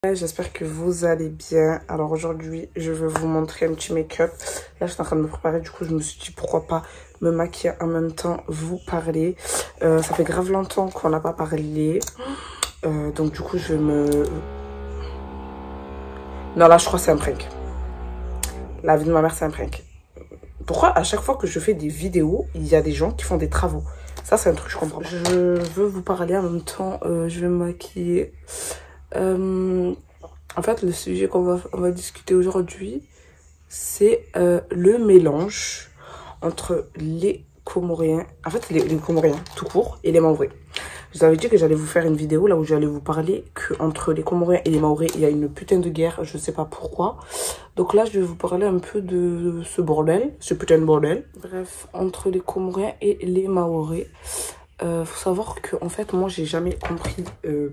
J'espère que vous allez bien. Alors aujourd'hui, je vais vous montrer un petit make-up. Là, je suis en train de me préparer. Du coup, je me suis dit pourquoi pas me maquiller en même temps, vous parler. Ça fait grave longtemps qu'on n'a pas parlé. Donc du coup, je me... Non, là, je crois que c'est un prank. La vie de ma mère, c'est un prank. Pourquoi à chaque fois que je fais des vidéos, il y a des gens qui font des travaux? Ça, c'est un truc que je comprends pas. Je veux vous parler en même temps. Je vais me maquiller. En fait, le sujet qu'on va discuter aujourd'hui, c'est le mélange entre les Comoriens, en fait les Comoriens tout court et les Maoris. Je vous avais dit que j'allais vous faire une vidéo là où j'allais vous parler qu'entre les Comoriens et les Maoris, il y a une putain de guerre, je sais pas pourquoi. Donc là, je vais vous parler un peu de ce bordel, ce putain de bordel. Bref, entre les Comoriens et les Maoris. Faut savoir que en fait moi j'ai jamais compris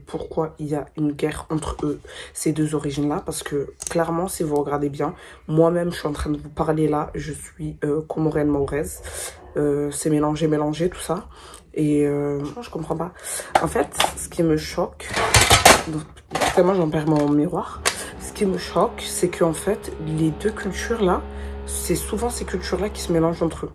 pourquoi il y a une guerre entre eux, ces deux origines là, parce que clairement si vous regardez bien, moi-même je suis en train de vous parler là, je suis comorienne mahoraise, c'est mélangé tout ça et je comprends pas. En fait ce qui me choque, donc tellement j'en perds mon miroir, ce qui me choque c'est qu'en fait les deux cultures là, c'est souvent ces cultures là qui se mélangent entre eux.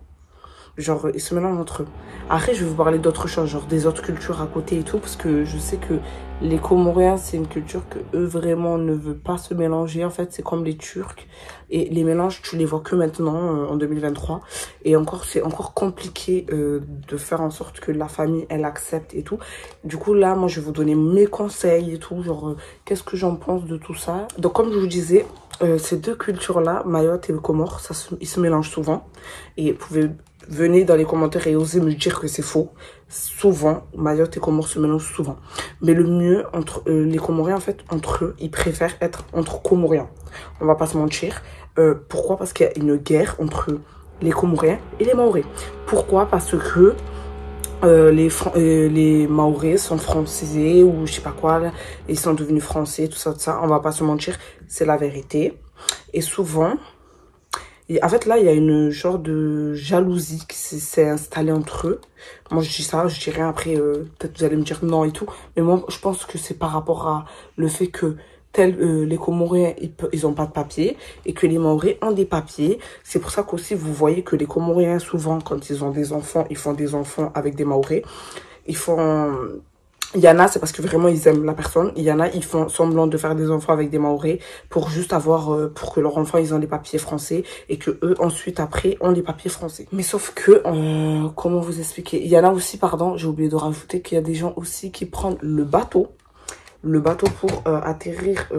Genre, ils se mélangent entre eux. Après, je vais vous parler d'autres choses, genre des autres cultures à côté et tout, parce que je sais que les Comoriens, c'est une culture que eux vraiment ne veulent pas se mélanger. En fait, c'est comme les Turcs. Et les mélanges, tu les vois que maintenant, en 2023. Et encore, c'est encore compliqué de faire en sorte que la famille, elle accepte et tout. Du coup, là, moi, je vais vous donner mes conseils et tout, genre, qu'est-ce que j'en pense de tout ça. Donc, comme je vous disais, ces deux cultures-là, Mayotte et le Comore, ils se mélangent souvent. Et vous pouvez... Venez dans les commentaires et osez me dire que c'est faux. Souvent, Mayotte et Comores se mélangent souvent. Mais le mieux, entre les Comoriens, en fait, entre eux, ils préfèrent être entre Comoriens. On va pas se mentir. Pourquoi? Parce qu'il y a une guerre entre les Comoriens et les Mahorais. Pourquoi? Parce que les Mahorais sont francisés ou je sais pas quoi. Là, ils sont devenus français, tout ça. On va pas se mentir. C'est la vérité. Et souvent... Et en fait, là, il y a une genre de jalousie qui s'est installée entre eux. Moi, je dis ça, je dis rien. Après, peut-être vous allez me dire non et tout. Mais moi, je pense que c'est par rapport à le fait que les Comoriens, ils ont pas de papier et que les Mahorais ont des papiers. C'est pour ça qu'aussi, vous voyez que les Comoriens, souvent, quand ils ont des enfants, ils font des enfants avec des Mahorais. Ils font... Il y en a, c'est parce que vraiment ils aiment la personne. Il y en a, ils font semblant de faire des enfants avec des Mahorais pour juste avoir, pour que leurs enfants, ils ont des papiers français et que eux, ensuite, après, ont des papiers français. Mais sauf que, comment vous expliquer? Il y en a aussi, pardon, j'ai oublié de rajouter qu'il y a des gens aussi qui prennent le bateau pour atterrir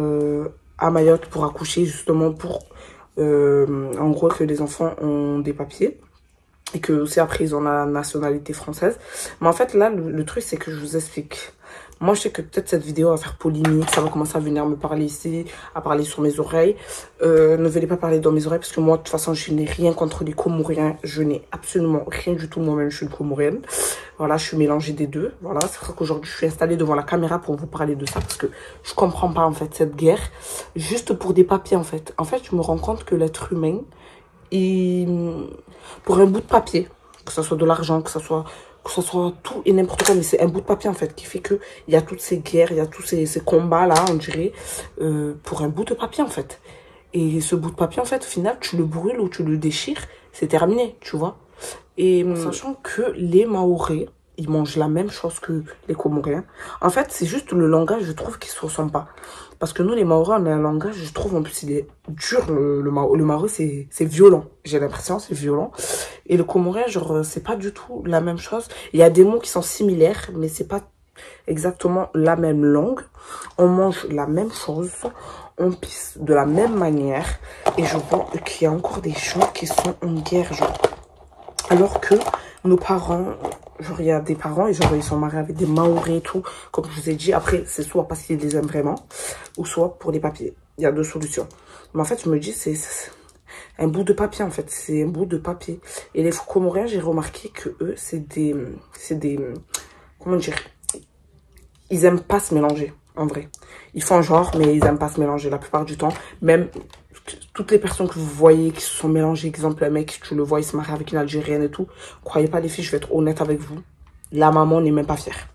à Mayotte pour accoucher, justement pour, en gros, que les enfants ont des papiers. Et que aussi après ils ont la nationalité française. Mais en fait là le truc c'est que je vous explique. Moi je sais que peut-être cette vidéo va faire polémique, ça va commencer à venir me parler ici, à parler sur mes oreilles. Ne venez pas parler dans mes oreilles parce que moi de toute façon je n'ai rien contre les Comoriens, je n'ai absolument rien du tout, moi-même je suis une Comorienne. Voilà, je suis mélangée des deux. Voilà, c'est pour ça qu'aujourd'hui je suis installée devant la caméra pour vous parler de ça parce que je comprends pas en fait cette guerre juste pour des papiers en fait. En fait, je me rends compte que l'être humain, et pour un bout de papier, que ce soit de l'argent, que ce soit tout et n'importe quoi, mais c'est un bout de papier en fait qui fait que il y a toutes ces guerres, il y a tous ces combats là, on dirait, pour un bout de papier en fait. Et ce bout de papier en fait, au final, tu le brûles ou tu le déchires, c'est terminé, tu vois. Et sachant que les Mahorais, ils mangent la même chose que les Comoriens. En fait, c'est juste le langage, je trouve, qui se ressemble pas. Parce que nous, les Mahorais, on a un langage, je trouve, en plus, il est dur. Le Mahorais, c'est violent. J'ai l'impression, c'est violent. Et le Comorien, genre, c'est pas du tout la même chose. Il y a des mots qui sont similaires, mais c'est pas exactement la même langue. On mange la même chose. On pisse de la même manière. Et je vois qu'il y a encore des gens qui sont en guerre, genre. Alors que nos parents, genre il y a des parents, et genre ils sont mariés avec des Mahorais et tout, comme je vous ai dit. Après, c'est soit parce qu'ils les aiment vraiment, ou soit pour les papiers. Il y a deux solutions. Mais en fait, je me dis, c'est un bout de papier en fait. C'est un bout de papier. Et les Comoriens, j'ai remarqué que eux, c'est des, comment dire, ils aiment pas se mélanger, en vrai. Ils font genre, mais ils aiment pas se mélanger la plupart du temps. Même toutes les personnes que vous voyez qui se sont mélangées, exemple un mec, tu le vois, il se marie avec une Algérienne et tout. Croyez pas les filles, je vais être honnête avec vous. La maman n'est même pas fière.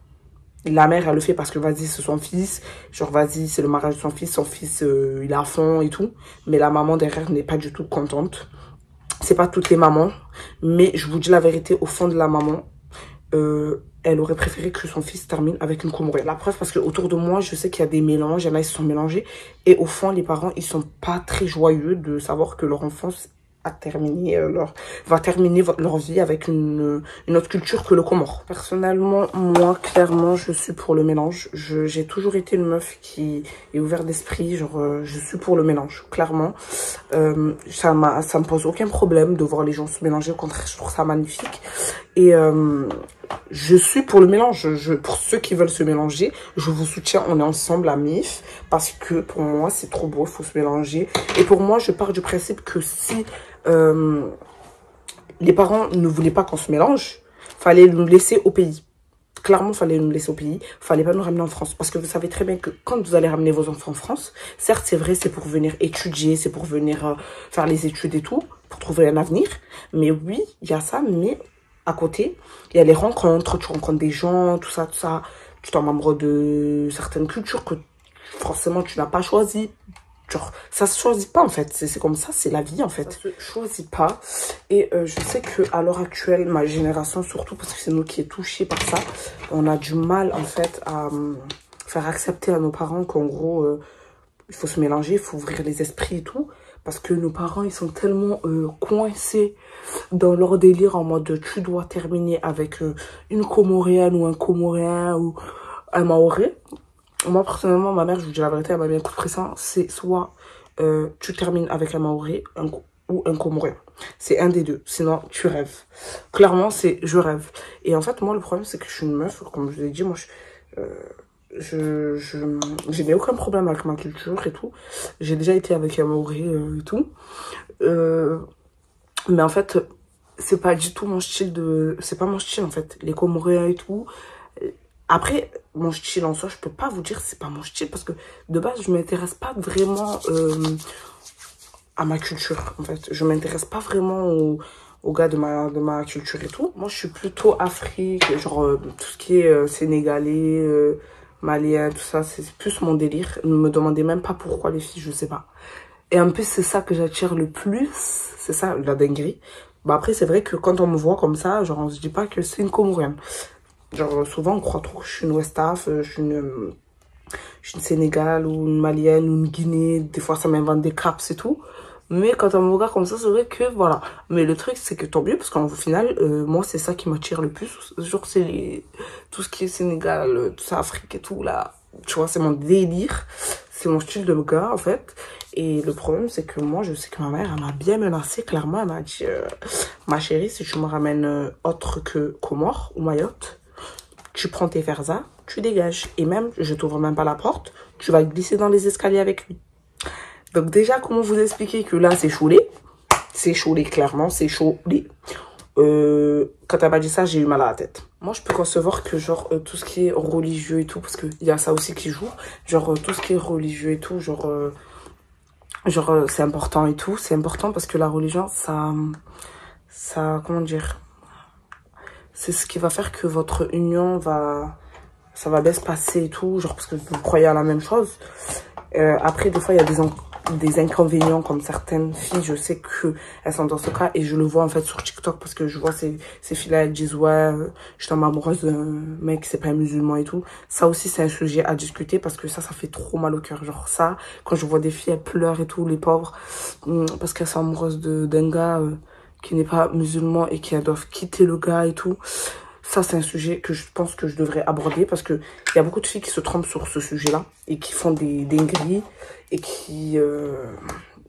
La mère, elle le fait parce que, vas-y, c'est son fils. Genre, vas-y, c'est le mariage de son fils. Son fils, il est à fond et tout. Mais la maman derrière n'est pas du tout contente. C'est pas toutes les mamans. Mais je vous dis la vérité, au fond de la maman, elle aurait préféré que son fils termine avec une Comorienne. La preuve, parce que autour de moi, je sais qu'il y a des mélanges. Il y en a, ils se sont mélangés. Et au fond, les parents, ils sont pas très joyeux de savoir que leur enfant a terminé va terminer leur vie avec une autre culture que le Comore. Personnellement, moi, clairement, je suis pour le mélange. J'ai toujours été une meuf qui est ouverte d'esprit. Genre, je suis pour le mélange, clairement. Ça me pose aucun problème de voir les gens se mélanger. Au contraire, je trouve ça magnifique. Et je suis pour le mélange. Pour ceux qui veulent se mélanger, je vous soutiens. On est ensemble à MIF. Parce que pour moi, c'est trop beau. Il faut se mélanger. Et pour moi, je pars du principe que si les parents ne voulaient pas qu'on se mélange, fallait nous laisser au pays. Clairement, fallait nous laisser au pays. Fallait pas nous ramener en France. Parce que vous savez très bien que quand vous allez ramener vos enfants en France, certes, c'est vrai, c'est pour venir étudier, c'est pour venir faire les études et tout, pour trouver un avenir. Mais oui, il y a ça, mais à côté, il y a les rencontres, tu rencontres des gens, tout ça, tout ça. Tu t'en membres de certaines cultures que forcément tu n'as pas choisi. Genre, ça se choisit pas en fait, c'est comme ça, c'est la vie en fait. Ça se choisit pas. Et je sais que à l'heure actuelle, ma génération surtout, parce que c'est nous qui est touchés par ça, on a du mal en fait à faire accepter à nos parents qu'en gros, il faut se mélanger, il faut ouvrir les esprits et tout. Parce que nos parents, ils sont tellement coincés dans leur délire en mode tu dois terminer avec une Comorienne ou un Comorien ou un Maoré. Moi, personnellement, ma mère, je vous dis la vérité, elle m'a bien compris ça. C'est soit tu termines avec un Maoré ou un Comorien. C'est un des deux. Sinon, tu rêves. Clairement, c'est je rêve. Et en fait, moi, le problème, c'est que je suis une meuf. Comme je vous l'ai dit, moi, je n'ai aucun problème avec ma culture et tout. J'ai déjà été avec un Maoré et tout. Mais en fait, c'est pas du tout mon style de... C'est pas mon style, en fait. Les Comoriens et tout... Après, mon style en soi, je peux pas vous dire c'est pas mon style parce que de base, je m'intéresse pas vraiment à ma culture, en fait. Je m'intéresse pas vraiment aux gars de ma culture et tout. Moi, je suis plutôt Afrique, genre tout ce qui est sénégalais, malien, tout ça, c'est plus mon délire. Ne me demandez même pas pourquoi les filles, je sais pas. Et un peu, c'est ça que j'attire le plus, c'est ça, la dinguerie. Bah après, c'est vrai que quand on me voit comme ça, genre, on se dit pas que c'est une Comorienne. Genre, souvent, on croit trop que je suis une West Af, je suis une Sénégal ou une Malienne ou une Guinée. Des fois, ça m'invente des caps et tout. Mais quand on me regarde comme ça, c'est vrai que, voilà. Mais le truc, c'est que tant mieux, parce qu'au final, moi, c'est ça qui m'attire le plus. Genre, c'est tout ce qui est Sénégal, tout ça, Afrique et tout, là. Tu vois, c'est mon délire. C'est mon style de gars, en fait. Et le problème, c'est que moi, je sais que ma mère, elle m'a bien menacée. Clairement, elle m'a dit, ma chérie, si tu me ramènes autre que Comores ou Mayotte, tu prends tes versas, tu dégages. Et même, je t'ouvre même pas la porte, tu vas glisser dans les escaliers avec lui. Donc déjà, comment vous expliquer que là, c'est chaulé. C'est chaulé, clairement, c'est chaulé. Quand elle m'a dit ça, j'ai eu mal à la tête. Moi, je peux concevoir que, genre, tout ce qui est religieux et tout, parce qu'il y a ça aussi qui joue. Genre, tout ce qui est religieux et tout, genre, c'est important et tout. C'est important parce que la religion, ça, comment dire... C'est ce qui va faire que votre union ça va bien se passer et tout, genre parce que vous croyez à la même chose. Après, des fois, il y a des inconvénients comme certaines filles, je sais qu'elles sont dans ce cas et je le vois en fait sur TikTok parce que je vois ces filles-là, elles disent ouais, je tombe amoureuse d'un mec, c'est pas un musulman et tout. Ça aussi, c'est un sujet à discuter parce que ça fait trop mal au cœur. Genre ça, quand je vois des filles, elles pleurent et tout, les pauvres, parce qu'elles sont amoureuses d'un gars... qui n'est pas musulman et qui doivent quitter le gars et tout. Ça, c'est un sujet que je pense que je devrais aborder parce que il y a beaucoup de filles qui se trompent sur ce sujet-là et qui font des dingueries et qui,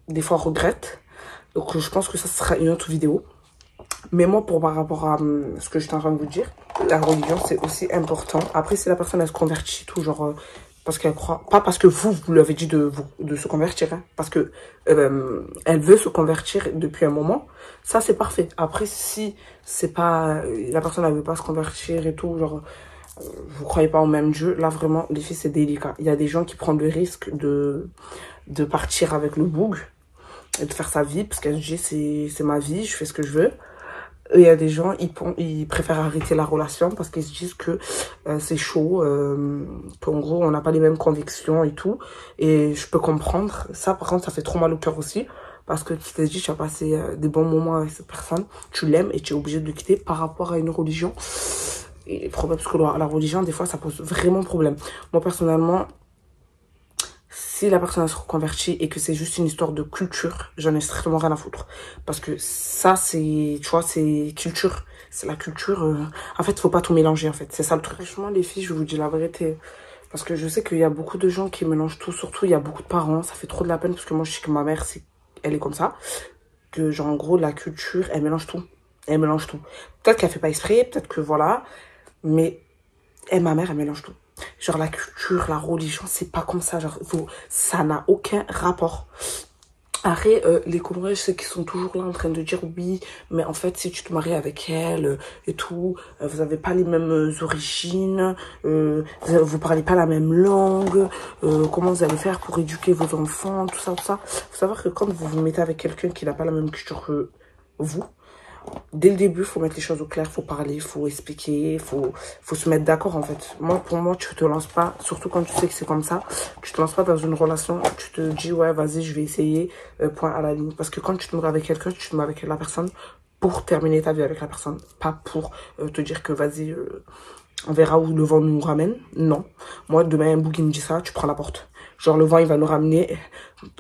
des fois, regrettent. Donc, je pense que ça sera une autre vidéo. Mais moi, par rapport à ce que j'étais en train de vous dire, la religion, c'est aussi important. Après, si la personne, elle se convertit, tout, genre... parce qu'elle croit, pas parce que vous lui avez dit de se convertir, hein, parce que elle veut se convertir depuis un moment, ça c'est parfait. Après, si c'est pas, la personne elle veut pas se convertir et tout, genre, vous croyez pas au même Dieu, là vraiment, les filles c'est délicat. Il y a des gens qui prennent le risque de partir avec le boug et de faire sa vie, parce qu'elle se dit c'est ma vie, je fais ce que je veux. Il y a des gens, ils préfèrent arrêter la relation parce qu'ils se disent que c'est chaud, qu'en gros, on n'a pas les mêmes convictions et tout. Et je peux comprendre. Ça, par contre, ça fait trop mal au cœur aussi. Parce que tu t'es dit, tu as passé des bons moments avec cette personne. Tu l'aimes et tu es obligé de le quitter par rapport à une religion. Et problème, parce que la religion, des fois, ça pose vraiment problème. Moi, personnellement, si la personne se reconvertit et que c'est juste une histoire de culture, j'en ai strictement rien à foutre. Parce que ça, c'est, tu vois, c'est culture. C'est la culture. En fait, faut pas tout mélanger, en fait. C'est ça le truc. Franchement, les filles, je vous dis la vérité. Parce que je sais qu'il y a beaucoup de gens qui mélangent tout. Surtout, il y a beaucoup de parents. Ça fait trop de la peine parce que moi, je sais que ma mère, elle est comme ça. Que, genre, en gros, la culture, elle mélange tout. Elle mélange tout. Peut-être qu'elle fait pas exprès, peut-être que voilà. Mais, ma mère, elle mélange tout. Genre, la culture, la religion, c'est pas comme ça. Genre, ça n'a aucun rapport. Après, les Comoriens, je sais qu'ils sont toujours là en train de dire oui, mais en fait, si tu te maries avec elle et tout, vous avez pas les mêmes origines, vous parlez pas la même langue, comment vous allez faire pour éduquer vos enfants, tout ça, tout ça. Faut savoir que quand vous vous mettez avec quelqu'un qui n'a pas la même culture que vous, dès le début, faut mettre les choses au clair, faut parler, faut expliquer, faut se mettre d'accord en fait. Moi, pour moi, tu te lances pas, surtout quand tu sais que c'est comme ça, tu te lances pas dans une relation, tu te dis ouais, vas-y, je vais essayer, point à la ligne. Parce que quand tu te mets avec quelqu'un, tu te mets avec la personne pour terminer ta vie avec la personne, pas pour te dire que vas-y, on verra où le vent nous ramène. Non. Moi, demain, un bouc, il me dit ça, tu prends la porte. Genre, le vent, il va nous ramener.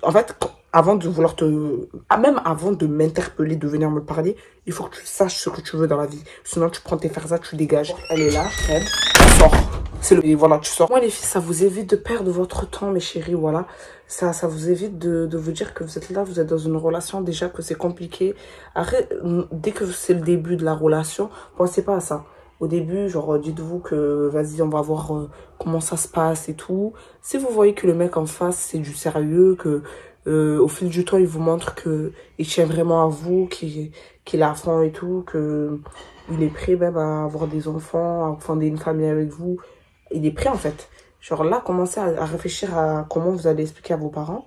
En fait, avant de vouloir même avant de m'interpeller, de venir me parler, il faut que tu saches ce que tu veux dans la vie. Sinon, tu prends tes ferzas, tu dégages. Elle est là, elle sort. Et voilà, tu sors. Moi, les filles, ça vous évite de perdre votre temps, mes chéris, voilà. Ça vous évite de vous dire que vous êtes là, vous êtes dans une relation, déjà que c'est compliqué. Après, dès que c'est le début de la relation, pensez pas à ça. Au début, genre, dites-vous que, vas-y, on va voir comment ça se passe et tout. Si vous voyez que le mec en face, c'est du sérieux, que au fil du temps, il vous montre que il tient vraiment à vous, qu'il est à fond et tout, que il est prêt même à avoir des enfants, à fonder une famille avec vous. Il est prêt, en fait. Genre là, commencez à réfléchir à comment vous allez expliquer à vos parents.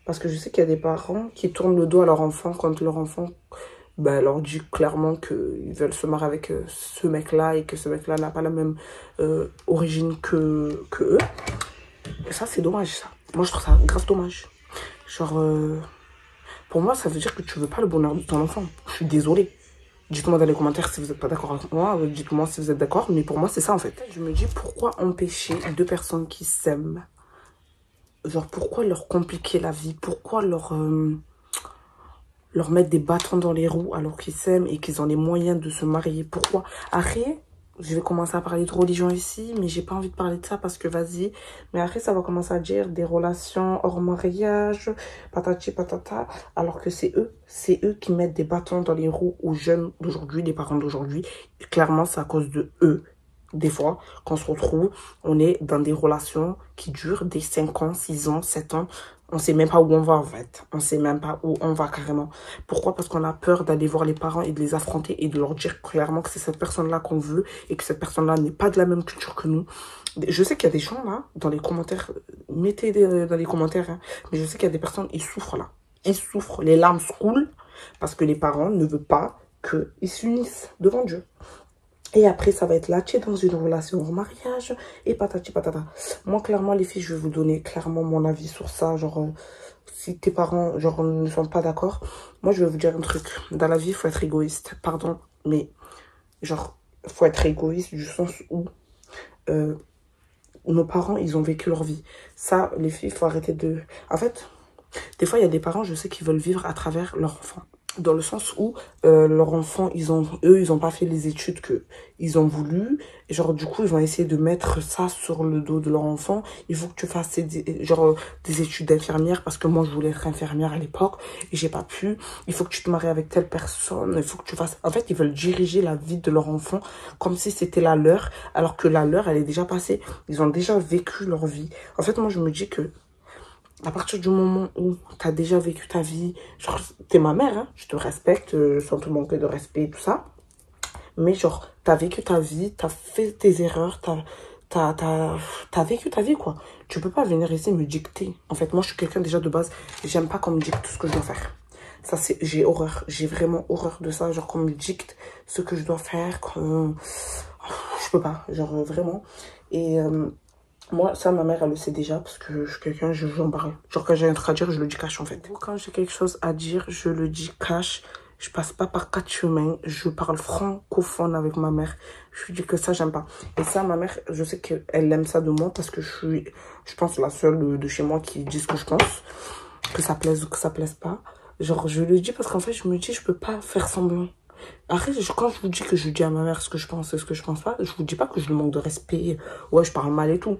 Parce que je sais qu'il y a des parents qui tournent le dos à leur enfant quand leur enfant... Ben, leur dit clairement qu'ils veulent se marier avec ce mec-là et que ce mec-là n'a pas la même origine que eux. Et ça, c'est dommage, ça. Moi, je trouve ça grave dommage. Genre, pour moi, ça veut dire que tu veux pas le bonheur de ton enfant. Je suis désolée. Dites-moi dans les commentaires si vous n'êtes pas d'accord avec moi. Dites-moi si vous êtes d'accord. Mais pour moi, c'est ça, en fait. Je me dis, pourquoi empêcher deux personnes qui s'aiment? Genre, pourquoi leur compliquer la vie? Pourquoi leur mettre des bâtons dans les roues alors qu'ils s'aiment et qu'ils ont les moyens de se marier? Pourquoi? Après, je vais commencer à parler de religion ici, mais j'ai pas envie de parler de ça parce que vas-y. Mais après, ça va commencer à dire des relations hors mariage, patati patata, alors que c'est eux qui mettent des bâtons dans les roues aux jeunes d'aujourd'hui, les parents d'aujourd'hui. Clairement, c'est à cause de eux. Des fois, quand on se retrouve, on est dans des relations qui durent des 5 ans, 6 ans, 7 ans. On sait même pas où on va, en fait. On sait même pas où on va, carrément. Pourquoi? Parce qu'on a peur d'aller voir les parents et de les affronter et de leur dire clairement que c'est cette personne-là qu'on veut et que cette personne-là n'est pas de la même culture que nous. Je sais qu'il y a des gens, là, dans les commentaires, mettez dans les commentaires, hein, mais je sais qu'il y a des personnes, ils souffrent, là. Ils souffrent, les larmes se coulent parce que les parents ne veulent pas qu'ils s'unissent devant Dieu. Et après, ça va être là, tu es dans une relation au mariage, et patati patata. Moi, clairement, les filles, je vais vous donner clairement mon avis sur ça. Genre, si tes parents, genre, ne sont pas d'accord, moi, je vais vous dire un truc. Dans la vie, il faut être égoïste. Pardon, mais, genre, il faut être égoïste du sens où nos parents, ils ont vécu leur vie. Ça, les filles, il faut arrêter de... En fait, des fois, il y a des parents, je sais, qui veulent vivre à travers leur enfant. Dans le sens où leurs enfants, ils ont pas fait les études qu'ils ont voulu. Et genre, du coup, ils vont essayer de mettre ça sur le dos de leur enfant. Il faut que tu fasses des études d'infirmière parce que moi, je voulais être infirmière à l'époque et j'ai pas pu. Il faut que tu te maries avec telle personne. Il faut que tu fasses... En fait, ils veulent diriger la vie de leur enfant comme si c'était la leur, alors que la leur, elle est déjà passée. Ils ont déjà vécu leur vie. En fait, moi, je me dis que à partir du moment où tu as déjà vécu ta vie, genre, t'es ma mère, hein, je te respecte, sans te manquer de respect et tout ça. Mais genre, t'as vécu ta vie, t'as fait tes erreurs, t'as vécu ta vie, quoi. Tu peux pas venir ici me dicter. En fait, moi, je suis quelqu'un déjà de base, j'aime pas qu'on me dicte tout ce que je dois faire. Ça, c'est, j'ai horreur. J'ai vraiment horreur de ça. Genre, qu'on me dicte ce que je dois faire. Je peux pas. Genre, vraiment. Et moi, ça, ma mère, elle le sait déjà. Parce que je suis quelqu'un, j'en parle. Genre, quand j'ai un truc à dire, je le dis cash, en fait. Quand j'ai quelque chose à dire, je le dis cash. Je passe pas par 4 chemins. Je parle francophone avec ma mère. Je lui dis que ça, j'aime pas. Et ça, ma mère, je sais qu'elle aime ça de moi. Parce que je pense, la seule de chez moi qui dit ce que je pense. Que ça plaise ou que ça plaise pas. Genre, je le dis parce qu'en fait, je me dis, je peux pas faire semblant. Après, quand je vous dis que je dis à ma mère ce que je pense et ce que je pense pas, je vous dis pas que je lui manque de respect. Ouais, je parle mal et tout.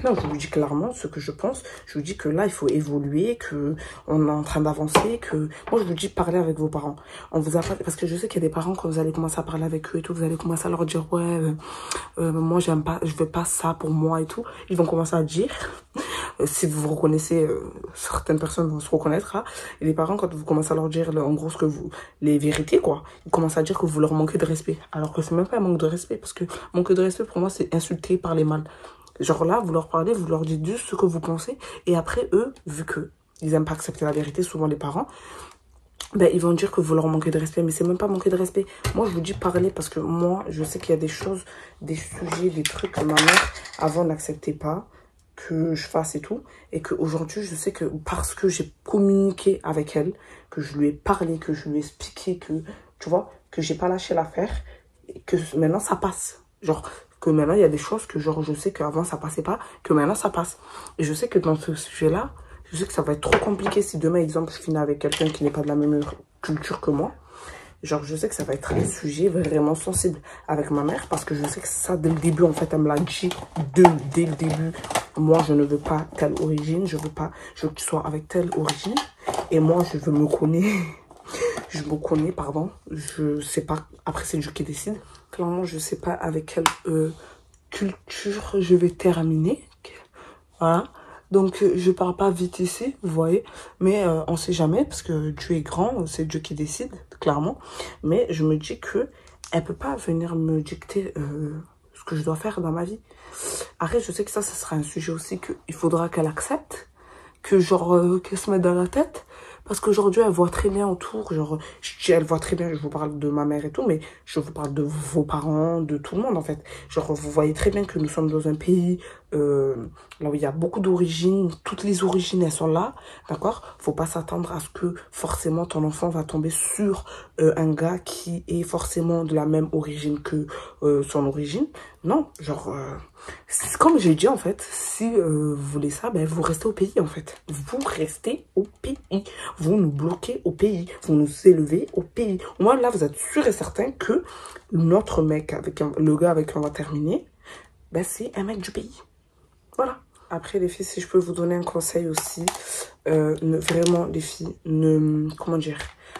Non, je vous dis clairement ce que je pense. Je vous dis que là, il faut évoluer, que on est en train d'avancer, que... Moi, je vous dis, parler avec vos parents. On vous a pas... Parce que je sais qu'il y a des parents, quand vous allez commencer à parler avec eux et tout, vous allez commencer à leur dire, ouais, moi, j'aime pas, je veux pas ça pour moi et tout. Ils vont commencer à dire... Si vous vous reconnaissez, certaines personnes vont se reconnaître, hein. Et les parents, quand vous commencez à leur dire, en gros, ce que vous, les vérités, quoi, ils commencent à dire que vous leur manquez de respect. Alors que c'est même pas un manque de respect, parce que manque de respect, pour moi, c'est insulter, parler mal. Genre là, vous leur parlez, vous leur dites juste ce que vous pensez, et après, eux, vu que ils aiment pas accepter la vérité, souvent les parents, ben, ils vont dire que vous leur manquez de respect, mais c'est même pas manquer de respect. Moi, je vous dis parler parce que moi, je sais qu'il y a des choses, des sujets, des trucs que ma mère, avant, n'acceptait pas que je fasse et tout, et qu'aujourd'hui je sais que parce que j'ai communiqué avec elle, que je lui ai parlé, que je lui ai expliqué, que tu vois, que j'ai pas lâché l'affaire, et que maintenant ça passe, genre que maintenant il y a des choses que genre je sais qu'avant ça passait pas, que maintenant ça passe, et je sais que dans ce sujet là, je sais que ça va être trop compliqué si demain exemple je finis avec quelqu'un qui n'est pas de la même culture que moi. Genre, je sais que ça va être un sujet vraiment sensible avec ma mère parce que je sais que ça, dès le début, en fait, elle me l'a dit dès le début. Moi, je ne veux pas telle origine, je veux que tu sois avec telle origine. Et moi, je veux me connaître, je me connais, pardon. Je sais pas, après, c'est Dieu qui décide. Clairement, je sais pas avec quelle culture je vais terminer. Voilà. Donc, je parle pas vite ici, vous voyez. Mais on sait jamais, parce que Dieu est grand, c'est Dieu qui décide, clairement. Mais je me dis que elle peut pas venir me dicter ce que je dois faire dans ma vie. Après, je sais que ça sera un sujet aussi qu'il faudra qu'elle accepte. Que genre, qu'elle se mette dans la tête. Parce qu'aujourd'hui, elle voit très bien autour, genre, elle voit très bien, je vous parle de ma mère et tout, mais je vous parle de vos parents, de tout le monde, en fait. Genre, vous voyez très bien que nous sommes dans un pays, là où il y a beaucoup d'origines, toutes les origines, elles sont là, d'accord? Faut pas s'attendre à ce que, forcément, ton enfant va tomber sur un gars qui est forcément de la même origine que son origine. Non, genre, comme j'ai dit, en fait, si vous voulez ça, ben, vous restez au pays, en fait. Vous restez au pays. Vous nous bloquez au pays. Vous nous élevez au pays. Moi, là, vous êtes sûr et certain que notre mec, le gars avec qui on va terminer, ben, c'est un mec du pays. Voilà. Après, les filles, si je peux vous donner un conseil aussi, vraiment, les filles, comment dire,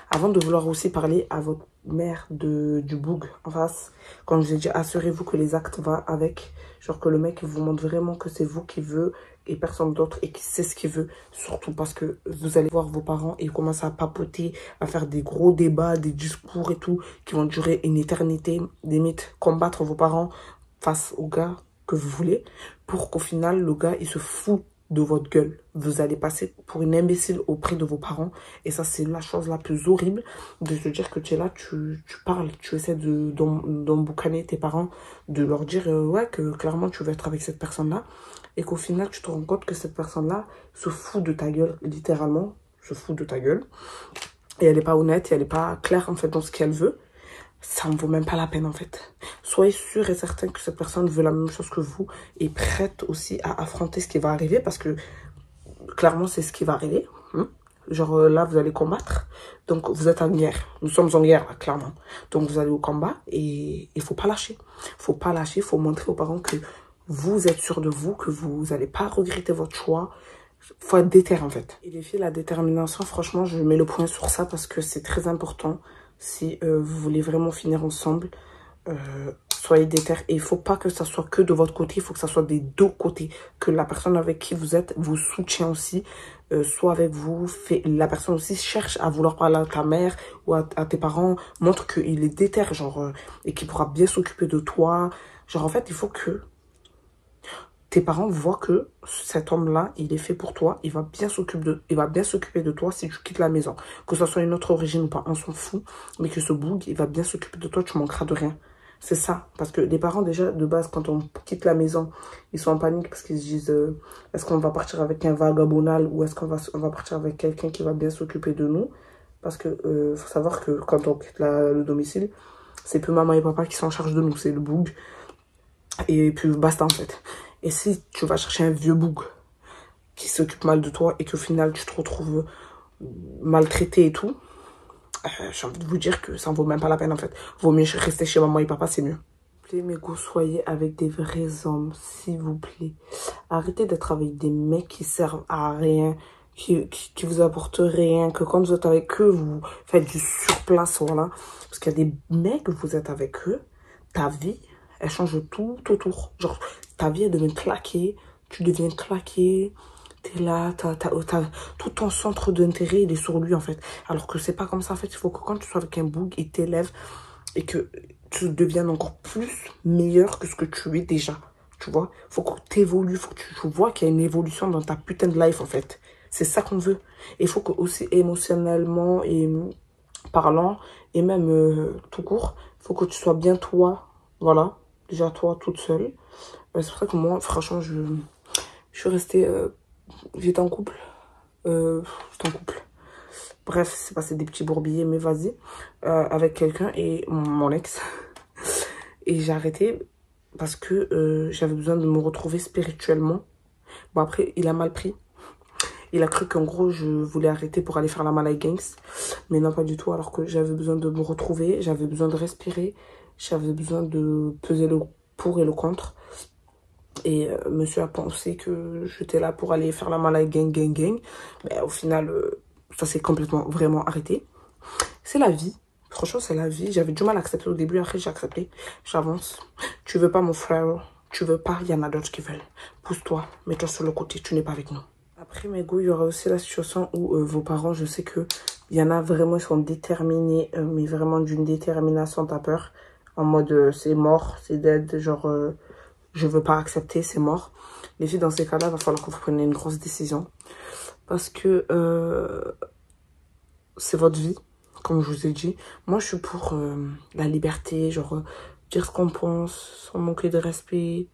avant de vouloir aussi parler à votre mère du boug en face, comme je vous ai dit, assurez-vous que les actes vont avec, genre que le mec vous montre vraiment que c'est vous qui veut et personne d'autre et qui sait ce qu'il veut, surtout parce que vous allez voir vos parents et commencer à papoter, à faire des gros débats, des discours et tout, qui vont durer une éternité, limite combattre vos parents face au gars que vous voulez, pour qu'au final, le gars, il se fout de votre gueule. Vous allez passer pour une imbécile auprès de vos parents. Et ça, c'est la chose la plus horrible, de se dire que tu es là, tu parles, tu essaies d'emboucaner tes parents, de leur dire, ouais, que clairement, tu veux être avec cette personne-là. Et qu'au final, tu te rends compte que cette personne-là se fout de ta gueule, littéralement, se fout de ta gueule. Et elle n'est pas honnête, et elle n'est pas claire, en fait, dans ce qu'elle veut. Ça ne vaut même pas la peine en fait. Soyez sûr et certain que cette personne veut la même chose que vous et prête aussi à affronter ce qui va arriver parce que clairement c'est ce qui va arriver. Genre là vous allez combattre, donc vous êtes en guerre. Nous sommes en guerre là, clairement. Donc vous allez au combat et il faut pas lâcher. Faut pas lâcher, faut montrer aux parents que vous êtes sûr de vous, que vous n'allez pas regretter votre choix. Faut être déter en fait. Et les filles, la détermination, franchement je mets le point sur ça parce que c'est très important. Si vous voulez vraiment finir ensemble, soyez déter. Et il ne faut pas que ça soit que de votre côté, il faut que ça soit des deux côtés. Que la personne avec qui vous êtes vous soutient aussi, soit avec vous. La personne aussi cherche à vouloir parler à ta mère ou à tes parents. Montre qu'il est déter, genre, et qu'il pourra bien s'occuper de toi. Genre, en fait, il faut que tes parents voient que cet homme-là, il est fait pour toi, il va bien s'occuper de toi si tu quittes la maison. Que ce soit une autre origine ou pas, on s'en fout. Mais que ce boug, il va bien s'occuper de toi, tu manqueras de rien. C'est ça. Parce que les parents, déjà, de base, quand on quitte la maison, ils sont en panique parce qu'ils se disent est-ce qu'on va partir avec un vagabondal ou est-ce on va partir avec quelqu'un qui va bien s'occuper de nous? Parce que faut savoir que quand on quitte le domicile, c'est plus maman et papa qui sont en charge de nous, c'est le boug. Et puis basta en fait. Et si tu vas chercher un vieux boug qui s'occupe mal de toi et qu'au final tu te retrouves maltraité et tout, j'ai envie de vous dire que ça ne vaut même pas la peine en fait. Vaut mieux rester chez maman et papa, c'est mieux. S'il vous plaît, mes go, soyez avec des vrais hommes, s'il vous plaît. Arrêtez d'être avec des mecs qui servent à rien, qui vous apportent rien, que quand vous êtes avec eux, vous faites du surplace, voilà. Parce qu'il y a des mecs, vous êtes avec eux, ta vie, elle change tout autour. Genre, ta vie, elle devient claquée, tu deviens claqué, t'es là, tout ton centre d'intérêt, il est sur lui, en fait. Alors que c'est pas comme ça, en fait. Il faut que quand tu sois avec un boug, il t'élève et que tu deviennes encore plus meilleur que ce que tu es déjà. Tu vois, faut que tu évolues, faut que tu vois qu'il y a une évolution dans ta putain de life, en fait. C'est ça qu'on veut. Et il faut que aussi émotionnellement et parlant, et même tout court, il faut que tu sois bien toi. Voilà, déjà toi toute seule. C'est pour ça que moi, franchement, je suis restée... j'étais en couple. J'étais en couple. Bref, c'est passé des petits bourbiers, mais vas-y. Avec quelqu'un et mon ex. Et j'ai arrêté parce que j'avais besoin de me retrouver spirituellement. Bon, après, il a mal pris. Il a cru qu'en gros, je voulais arrêter pour aller faire la Malay Gangs. Mais non, pas du tout. Alors que j'avais besoin de me retrouver. J'avais besoin de respirer. J'avais besoin de peser le pour et le contre. Et monsieur a pensé que j'étais là pour aller faire la Malay Gang. Mais au final, ça s'est complètement, vraiment arrêté. C'est la vie. Franchement, c'est la vie. J'avais du mal à accepter au début. Après, j'ai accepté. J'avance. Tu veux pas, mon frère? Tu veux pas? Il y en a d'autres qui veulent. Pousse-toi. Mets-toi sur le côté. Tu n'es pas avec nous. Après, mes goûts, il y aura aussi la situation où vos parents, je sais que il y en a vraiment, ils sont déterminés. Mais vraiment d'une détermination, t'as peur. En mode, c'est mort, c'est dead. Genre, je veux pas accepter, c'est mort. Les filles, dans ces cas-là, il va falloir que vous preniez une grosse décision. Parce que c'est votre vie. Comme je vous ai dit, moi je suis pour la liberté, genre dire ce qu'on pense, sans manquer de respect,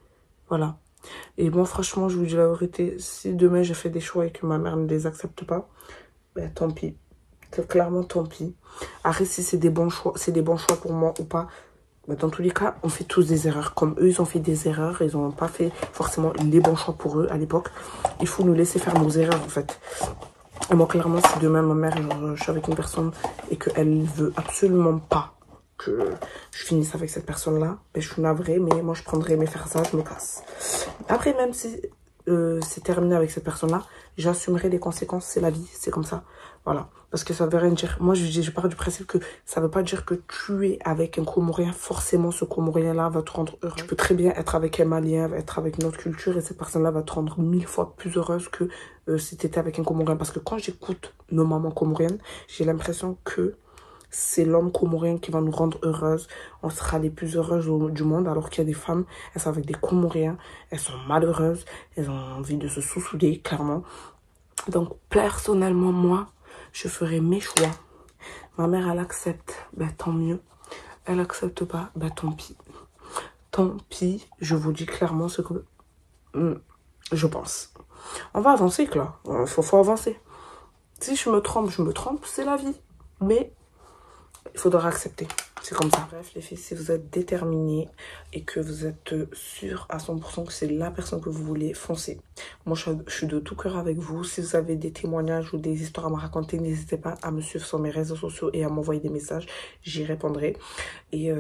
voilà. Et moi franchement, je vous dis la vérité, si demain j'ai fait des choix et que ma mère ne les accepte pas, ben tant pis, clairement tant pis. Après si c'est des bons choix, pour moi ou pas, ben, dans tous les cas, on fait tous des erreurs. Comme eux, ils ont fait des erreurs, ils n'ont pas fait forcément les bons choix pour eux à l'époque. Il faut nous laisser faire nos erreurs en fait. Et moi, clairement, si demain, ma mère, genre, je suis avec une personne et qu'elle veut absolument pas que je finisse avec cette personne-là, ben, je suis navrée, mais moi, je prendrai mes faire ça, je me casse. Après, même si c'est terminé avec cette personne-là, j'assumerai les conséquences, c'est la vie, c'est comme ça. Voilà, parce que ça veut rien dire. Moi, je pars du principe que ça veut pas dire que tu es avec un Comorien, forcément ce Comorien-là va te rendre heureux. Tu peux très bien être avec un Malien, être avec une autre culture, et cette personne-là va te rendre 1000 fois plus heureuse que si tu étais avec un Comorien. Parce que quand j'écoute nos mamans comoriennes, j'ai l'impression que c'est l'homme comorien qui va nous rendre heureuses. On sera les plus heureuses du monde, alors qu'il y a des femmes, elles sont avec des Comoriens, elles sont malheureuses, elles ont envie de se sous-souder, clairement. Donc, personnellement, moi, je ferai mes choix. Ma mère, elle accepte, ben tant mieux. Elle accepte pas, ben tant pis. Tant pis, je vous dis clairement ce que je pense. On va avancer, là. Faut avancer. Si je me trompe, c'est la vie. Mais il faudra accepter. C'est comme ça. Bref, les filles, si vous êtes déterminés et que vous êtes sûr à 100% que c'est la personne que vous voulez, foncez. Moi, je suis de tout cœur avec vous. Si vous avez des témoignages ou des histoires à me raconter, n'hésitez pas à me suivre sur mes réseaux sociaux et à m'envoyer des messages. J'y répondrai. Et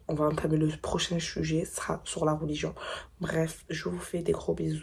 on va entamer le prochain sujet, ce sera sur la religion. Bref, je vous fais des gros bisous.